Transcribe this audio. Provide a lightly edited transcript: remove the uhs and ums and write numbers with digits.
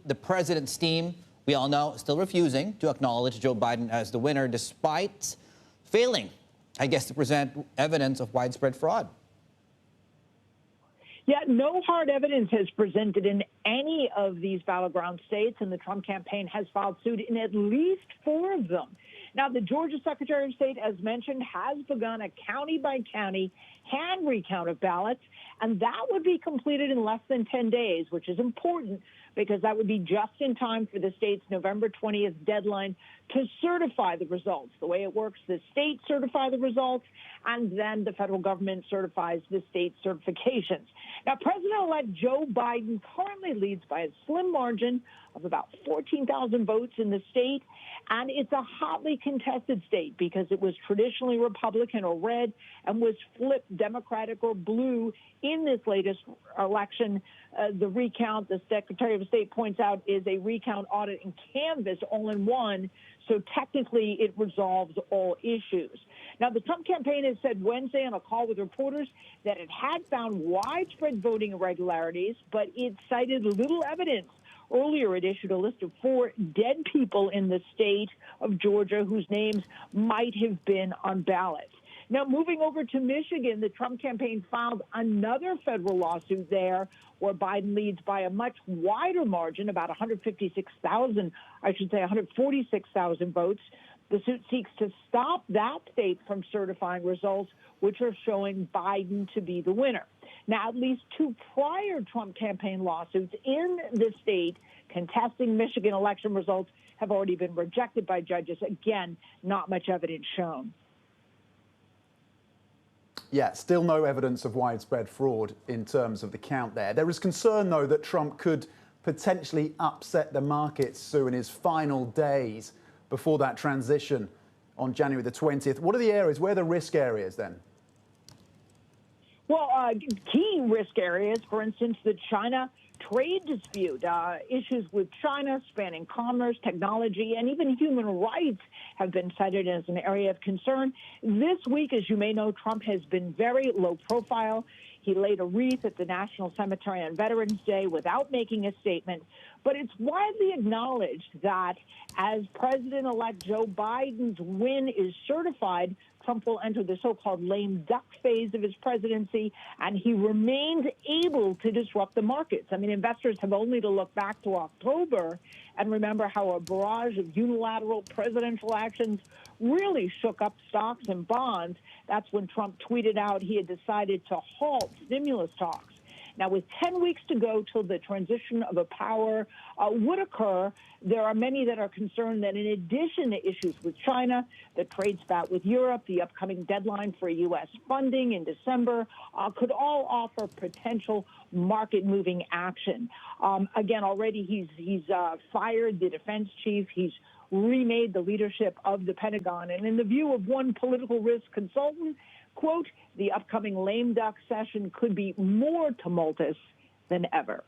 the president's team, we all know, still refusing to acknowledge Joe Biden as the winner, despite failing, I guess, to present evidence of widespread fraud. Yeah, no hard evidence has presented in any of these battleground states, and the Trump campaign has filed suit in at least 4 of them. Now, the Georgia Secretary of State, as mentioned, has begun a county-by-county hand recount of ballots, and that would be completed in less than 10 days, which is important because that would be just in time for the state's November 20th deadline to certify the results. The way it works, the states certify the results, and then the federal government certifies the state certifications. Now, President-elect Joe Biden currently leads by a slim margin of about 14,000 votes in the state, and it's a hotly contested state because it was traditionally Republican or red and was flipped Democratic or blue in this latest election. The recount, the Secretary of State points out, is a recount, audit, and canvass all in one, so technically it resolves all issues. Now, the Trump campaign has said Wednesday on a call with reporters that it had found widespread voting irregularities, but it cited little evidence. Earlier, it issued a list of 4 dead people in the state of Georgia whose names might have been on ballots. Now, moving over to Michigan, the Trump campaign filed another federal lawsuit there where Biden leads by a much wider margin, about 146,000 votes. The suit seeks to stop that state from certifying results, which are showing Biden to be the winner. Now, at least 2 prior Trump campaign lawsuits in the state contesting Michigan election results have already been rejected by judges. Again, not much evidence shown. Yeah, still no evidence of widespread fraud in terms of the count there. There is concern, though, that Trump could potentially upset the markets soon in his final days before that transition on January the 20th. What are the areas? Where are the risk areas then? Well, key risk areas, for instance, the China trade dispute, issues with China spanning commerce, technology, and even human rights have been cited as an area of concern. This week, as you may know, Trump has been very low profile. He laid a wreath at the National Cemetery on Veterans Day without making a statement. But it's widely acknowledged that as President-elect Joe Biden's win is certified, Trump will enter the so-called lame duck phase of his presidency, and he remains able to disrupt the markets. I mean, investors have only to look back to October and remember how a barrage of unilateral presidential actions really shook up stocks and bonds. That's when Trump tweeted out he had decided to halt stimulus talks. Now, with 10 weeks to go till the transition of a power would occur, there are many that are concerned that in addition to issues with China, the trade spat with Europe, the upcoming deadline for U.S. funding in December, could all offer potential market-moving action. Again, already he's fired the defense chief. He's remade the leadership of the Pentagon. And in the view of one political risk consultant, quote, the upcoming lame duck session could be more tumultuous than ever.